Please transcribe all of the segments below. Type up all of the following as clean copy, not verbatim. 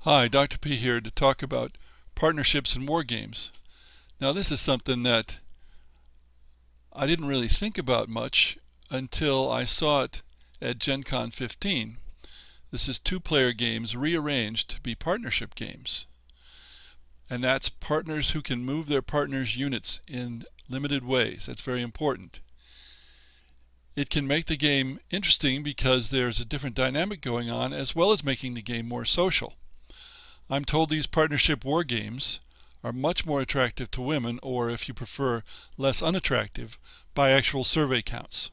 Hi, Dr. P here to talk about partnerships in war games. Now this is something that I didn't really think about much until I saw it at Gen Con 15. This is two-player games rearranged to be partnership games. And that's partners who can move their partners' units in limited ways. That's very important. It can make the game interesting because there's a different dynamic going on, as well as making the game more social. I'm told these partnership war games are much more attractive to women, or if you prefer, less unattractive, by actual survey counts.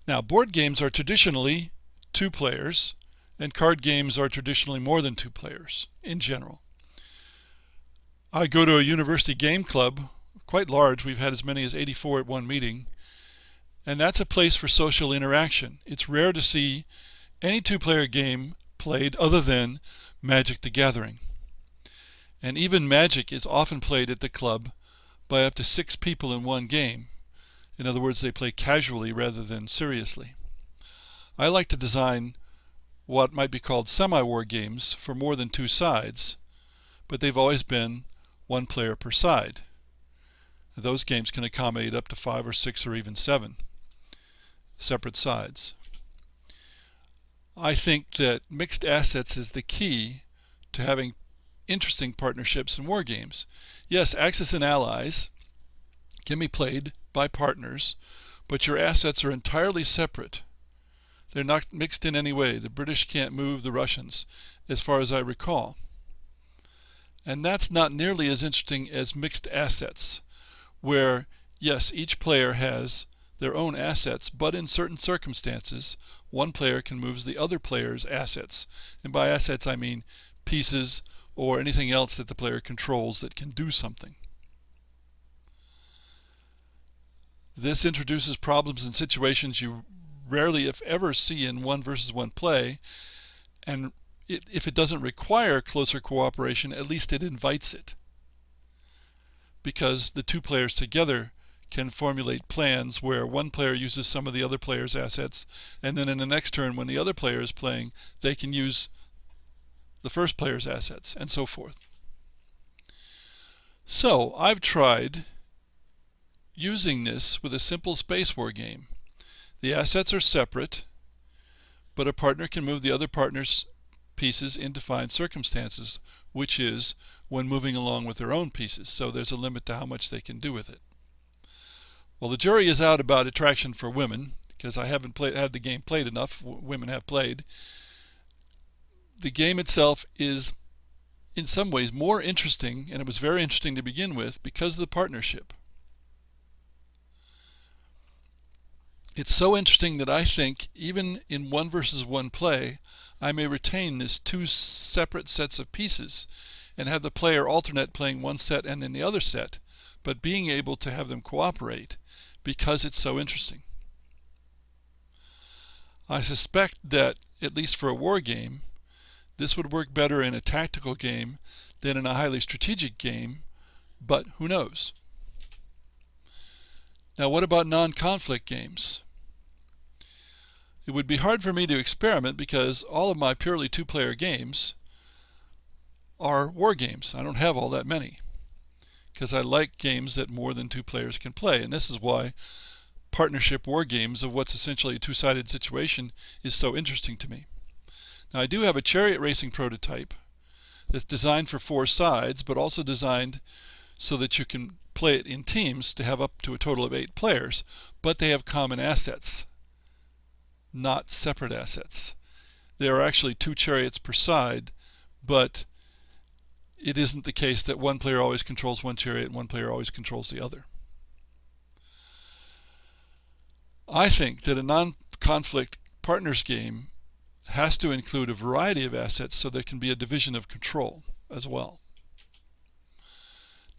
Now, board games are traditionally two players, and card games are traditionally more than two players in general. I go to a university game club, quite large. We've had as many as 84 at one meeting, and that's a place for social interaction. It's rare to see any two-player game played other than Magic the Gathering. And even Magic is often played at the club by up to 6 people in one game. In other words, they play casually rather than seriously. I like to design what might be called semi-war games for more than 2 sides, but they've always been 1 player per side. Those games can accommodate up to 5 or 6 or even 7 separate sides. I think that mixed assets is the key to having interesting partnerships in war games. Yes, Axis and Allies can be played by partners, but your assets are entirely separate. They're not mixed in any way. The British can't move the Russians, as far as I recall. And that's not nearly as interesting as mixed assets, where, yes, each player has their own assets, but in certain circumstances, one player can move the other player's assets. And by assets, I mean pieces or anything else that the player controls that can do something. This introduces problems in situations you rarely, if ever, see in 1 versus 1 play, and if it doesn't require closer cooperation, at least it invites it, because the 2 players together can formulate plans where one player uses some of the other player's assets, and then in the next turn when the other player is playing, they can use the first player's assets, and so forth. So I've tried using this with a simple space war game. The assets are separate, but a partner can move the other partner's pieces in defined circumstances, which is when moving along with their own pieces, so there's a limit to how much they can do with it. Well, the jury is out about attraction for women, because I haven't had the game played enough. Women have played. The game itself is in some ways more interesting, and it was very interesting to begin with because of the partnership. It's so interesting that I think even in 1 versus 1 play, I may retain this 2 separate sets of pieces and have the player alternate playing one set and then the other set, but being able to have them cooperate because it's so interesting. I suspect that, at least for a war game, this would work better in a tactical game than in a highly strategic game, but who knows? Now, what about non-conflict games? It would be hard for me to experiment because all of my purely 2-player games are war games. I don't have all that many, because I like games that more than 2 players can play, and this is why partnership war games of what's essentially a 2-sided situation is so interesting to me. Now, I do have a chariot racing prototype that's designed for 4 sides, but also designed so that you can play it in teams to have up to a total of 8 players, but they have common assets, not separate assets. There are actually 2 chariots per side, but it isn't the case that one player always controls one chariot and one player always controls the other. I think that a non-conflict partners game has to include a variety of assets so there can be a division of control as well.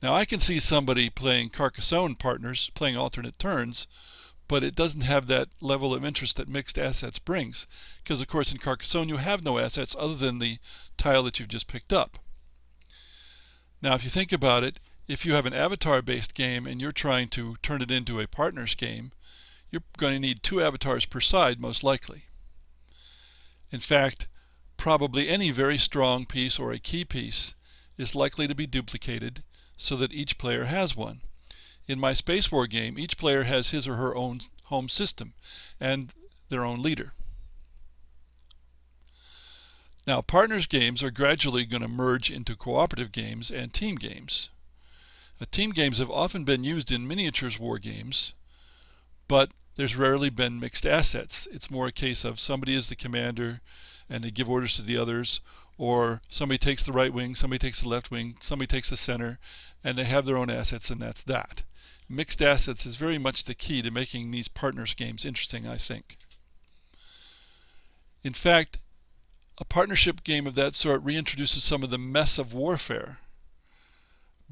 Now, I can see somebody playing Carcassonne partners playing alternate turns, but it doesn't have that level of interest that mixed assets brings, because of course in Carcassonne you have no assets other than the tile that you've just picked up. Now, if you think about it, if you have an avatar-based game and you're trying to turn it into a partners game, you're going to need 2 avatars per side most likely. In fact, probably any very strong piece or a key piece is likely to be duplicated so that each player has one. In my Space War game, each player has his or her own home system and their own leader. Now, partners games are gradually going to merge into cooperative games and team games. Team games have often been used in miniatures war games, but there's rarely been mixed assets. It's more a case of somebody is the commander and they give orders to the others, or somebody takes the right wing, somebody takes the left wing, somebody takes the center, and they have their own assets, and that's that. Mixed assets is very much the key to making these partners games interesting, I think. In fact, a partnership game of that sort reintroduces some of the mess of warfare,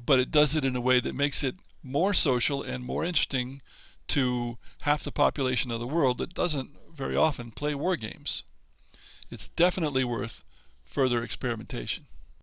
but it does it in a way that makes it more social and more interesting to half the population of the world that doesn't very often play war games. It's definitely worth further experimentation.